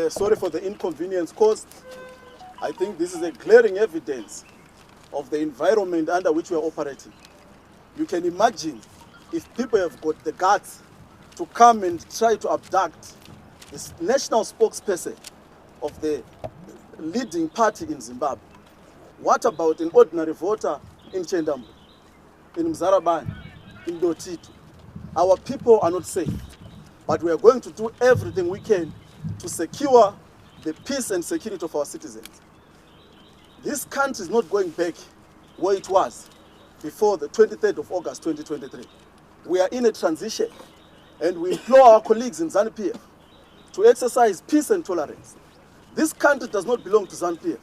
Sorry for the inconvenience caused. I think this is a glaring evidence of the environment under which we are operating. You can imagine if people have got the guts to come and try to abduct this national spokesperson of the leading party in Zimbabwe. What about an ordinary voter in Chendambu, in Mzarabani, in Dotito? Our people are not safe, but we are going to do everything we can to secure the peace and security of our citizens. This country is not going back where it was before the 23rd of August 2023. We are in a transition, and we implore our colleagues in ZANU-PF to exercise peace and tolerance. This country does not belong to ZANU-PF.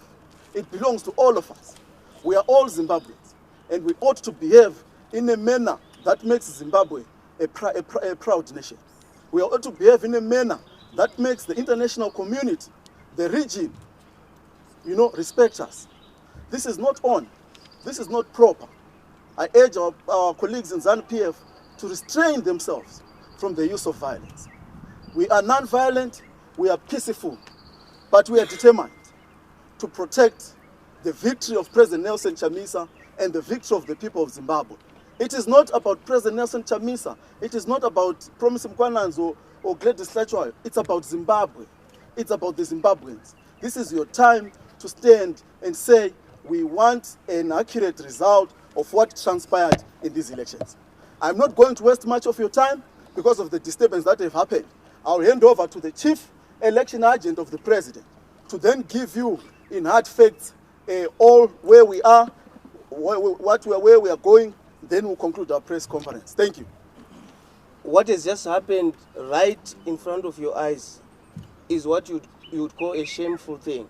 It belongs to all of us. We are all Zimbabweans, and we ought to behave in a manner that makes Zimbabwe a proud nation. We ought to behave in a manner that makes the international community, the region, respect us. This is not on. This is not proper. I urge our colleagues in ZANU-PF to restrain themselves from the use of violence. We are non-violent, we are peaceful, but we are determined to protect the victory of President Nelson Chamisa and the victory of the people of Zimbabwe. It is not about President Nelson Chamisa. It is not about Promise Mkwananzo or Gladys Lachwayo. It's about Zimbabwe. It's about the Zimbabweans. This is your time to stand and say, we want an accurate result of what transpired in these elections. I'm not going to waste much of your time because of the disturbance that have happened. I'll hand over to the chief election agent of the president to then give you in hard facts all where we are, where we are going. Then we'll conclude our press conference. Thank you. What has just happened right in front of your eyes is what you would call a shameful thing.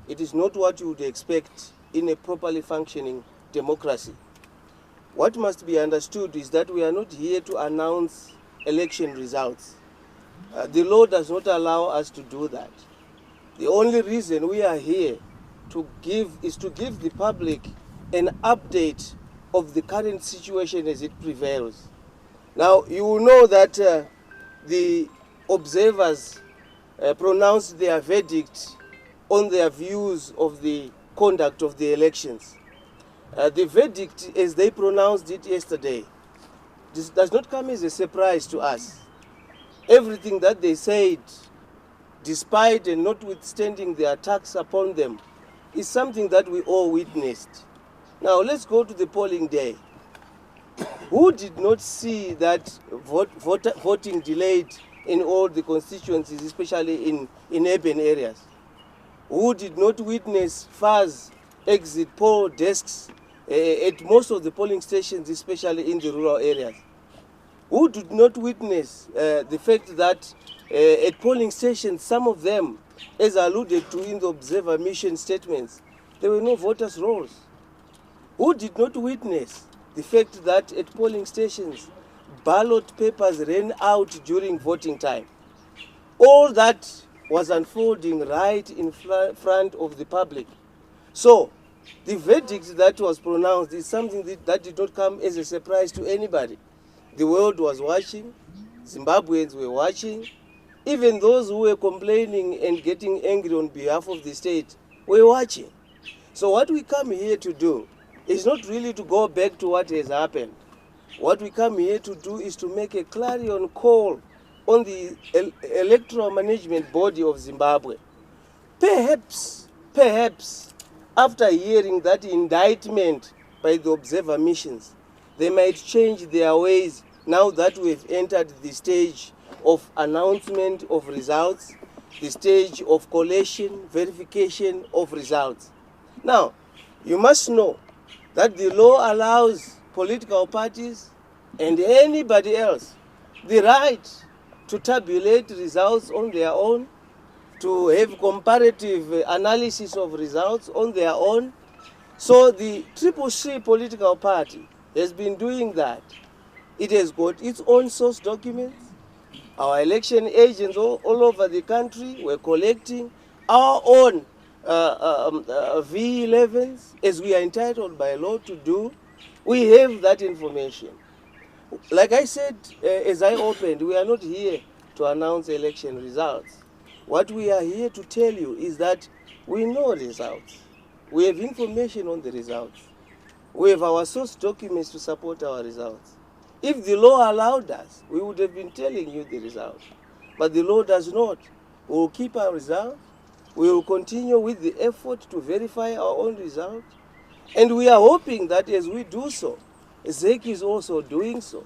It is not what you would expect in a properly functioning democracy. What must be understood is that we are not here to announce election results. The law does not allow us to do that. The only reason we are here is to give the public an update of the current situation as it prevails. Now, you will know that the observers pronounced their verdict on their views of the conduct of the elections. The verdict, as they pronounced it yesterday, this does not come as a surprise to us. Everything that they said, despite and notwithstanding the attacks upon them, is something that we all witnessed. Now, let's go to the polling day. Who did not see that voting delayed in all the constituencies, especially in urban areas? Who did not witness fast exit poll desks at most of the polling stations, especially in the rural areas? Who did not witness the fact that at polling stations, some of them, as alluded to in the observer mission statements, there were no voters' rolls? Who did not witness the fact that at polling stations, ballot papers ran out during voting time? All that was unfolding right in front of the public. So, the verdict that was pronounced is something that did not come as a surprise to anybody. The world was watching, Zimbabweans were watching, even those who were complaining and getting angry on behalf of the state were watching. So what we come here to do is not really to go back to what has happened. What we come here to do is to make a clarion call on the electoral management body of Zimbabwe. Perhaps, after hearing that indictment by the observer missions, they might change their ways now that we've entered the stage of announcement of results, the stage of collation, verification of results. Now, you must know that the law allows political parties and anybody else the right to tabulate results on their own, to have comparative analysis of results on their own. So the CCC political party has been doing that. It has got its own source documents. Our election agents all over the country were collecting our own V11s, as we are entitled by law to do. We have that information. Like I said, as I opened, we are not here to announce election results. What we are here to tell you is that we know results. We have information on the results. We have our source documents to support our results. If the law allowed us, we would have been telling you the results. But the law does not. We will keep our results. We will continue with the effort to verify our own results. And we are hoping that as we do so, ZEC is also doing so.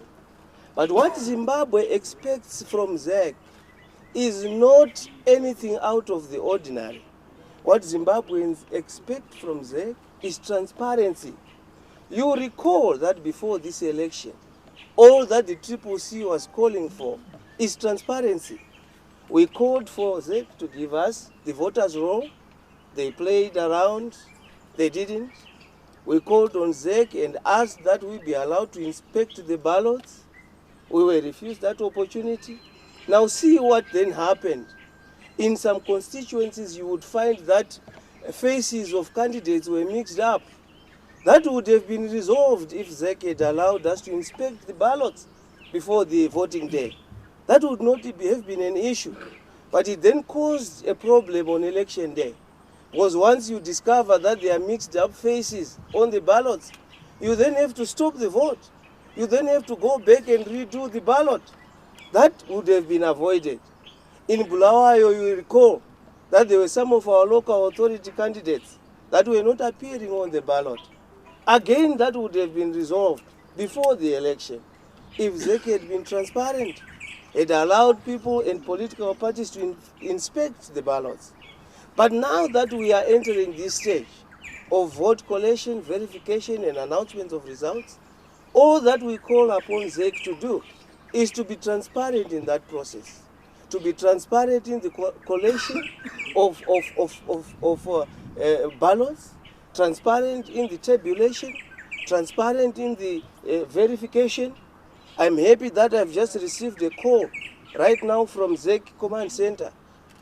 But what Zimbabwe expects from ZEC is not anything out of the ordinary. What Zimbabweans expect from ZEC is transparency. You recall that before this election, all that the CCC was calling for is transparency. We called for ZEC to give us the voters' roll. They played around. They didn't. We called on ZEC and asked that we be allowed to inspect the ballots. We were refused that opportunity. Now see what then happened. In some constituencies, you would find that faces of candidates were mixed up. That would have been resolved if ZEC had allowed us to inspect the ballots before the voting day. That would not have been an issue. But it then caused a problem on election day. Because once you discover that there are mixed up faces on the ballots, you then have to stop the vote. You then have to go back and redo the ballot. That would have been avoided. In Bulawayo, you recall that there were some of our local authority candidates that were not appearing on the ballot. Again, that would have been resolved before the election if ZEC had been transparent. It allowed people and political parties to inspect the ballots. But now that we are entering this stage of vote collation, verification, and announcement of results, all that we call upon ZEC to do is to be transparent in that process, to be transparent in the collation of ballots, transparent in the tabulation, transparent in the verification. I'm happy that I've just received a call right now from ZEC Command Center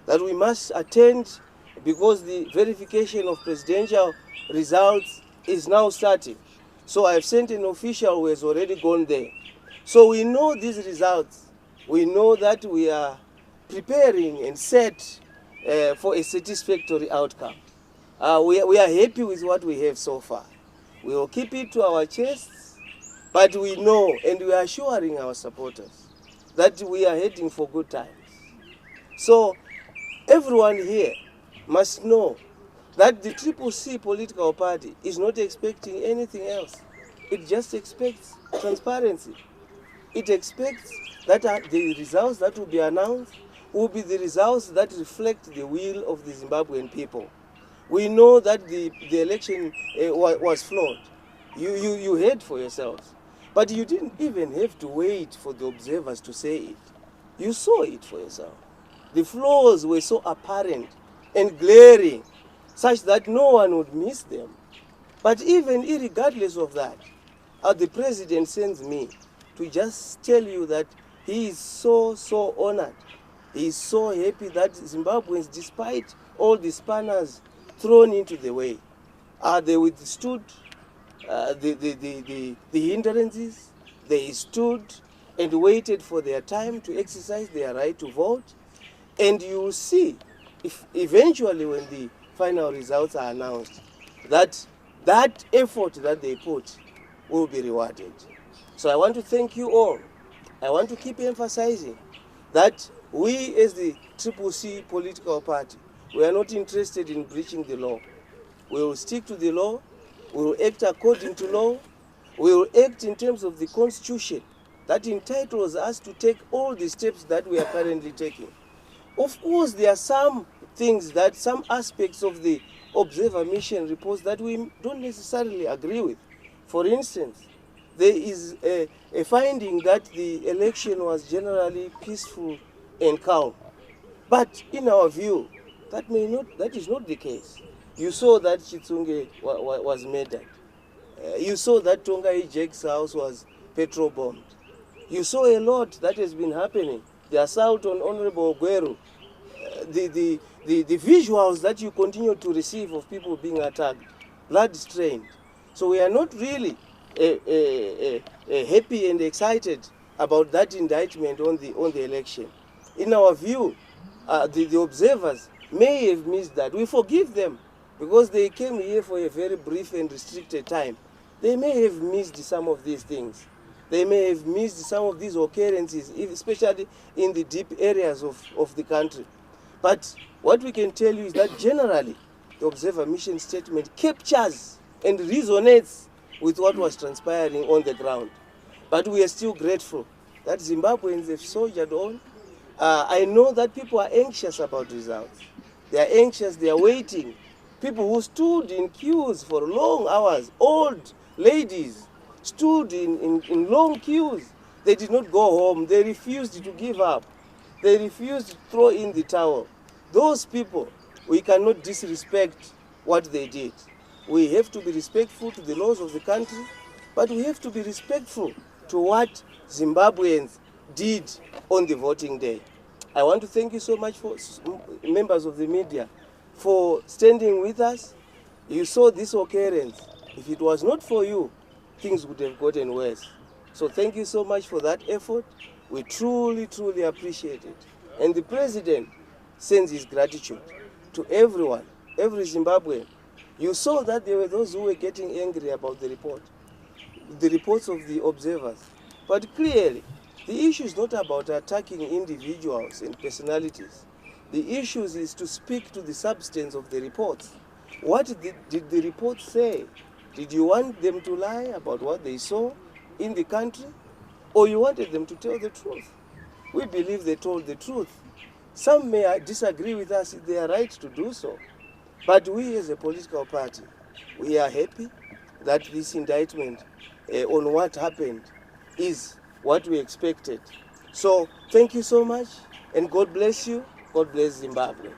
that we must attend because the verification of presidential results is now starting. So I've sent an official who has already gone there. So we know these results. We know that we are preparing and set for a satisfactory outcome. We are happy with what we have so far. We will keep it to our chests, but we know and we are assuring our supporters that we are heading for good times. So everyone here must know that the CCC political party is not expecting anything else. It just expects transparency. It expects that the results that will be announced will be the results that reflect the will of the Zimbabwean people. We know that the election was flawed. You heard for yourselves. But you didn't even have to wait for the observers to say it. You saw it for yourself. The flaws were so apparent and glaring, such that no one would miss them. But even regardless of that, the president sends me to just tell you that he is so honored. He is so happy that Zimbabweans, despite all the spanners thrown into the way, they withstood the hindrances. They stood and waited for their time to exercise their right to vote. And you will see, if eventually when the final results are announced, that effort that they put will be rewarded. So I want to thank you all. I want to keep emphasizing that we as the CCC political party, we are not interested in breaching the law. We will stick to the law. We will act according to law. We will act in terms of the Constitution that entitles us to take all the steps that we are currently taking. Of course, there are some things that, some aspects of the observer mission reports that we don't necessarily agree with. For instance, there is a finding that the election was generally peaceful and calm. But in our view, that is not the case. You saw that Chitsunge was murdered. You saw that Tongai Jake's house was petrol bombed. You saw a lot that has been happening. The assault on Honorable Gueru, the visuals that you continue to receive of people being attacked, blood-stained. So we are not really happy and excited about that indictment on the election. In our view, the observers may have missed that. We forgive them because they came here for a very brief and restricted time. They may have missed some of these things. They may have missed some of these occurrences, especially in the deep areas of the country. But what we can tell you is that generally, the observer mission statement captures and resonates with what was transpiring on the ground. But we are still grateful that Zimbabweans have soldiered on. I know that people are anxious about results. They are anxious, they are waiting. People who stood in queues for long hours, old ladies, stood in long queues. They did not go home. They refused to give up. They refused to throw in the towel. Those people, we cannot disrespect what they did. We have to be respectful to the laws of the country, but we have to be respectful to what Zimbabweans did on the voting day. I want to thank you so much, for members of the media, for standing with us. You saw this occurrence. If it was not for you, things would have gotten worse. So thank you so much for that effort. We truly, truly appreciate it. And the president sends his gratitude to everyone, every Zimbabwean. You saw that there were those who were getting angry about the reports of the observers. But clearly, the issue is not about attacking individuals and personalities. The issue is to speak to the substance of the reports. What did the reports say? Did you want them to lie about what they saw in the country? Or you wanted them to tell the truth? We believe they told the truth. Some may disagree with us, they are right to do so. But we as a political party, we are happy that this indictment on what happened is what we expected. So thank you so much, and God bless you. God bless Zimbabwe.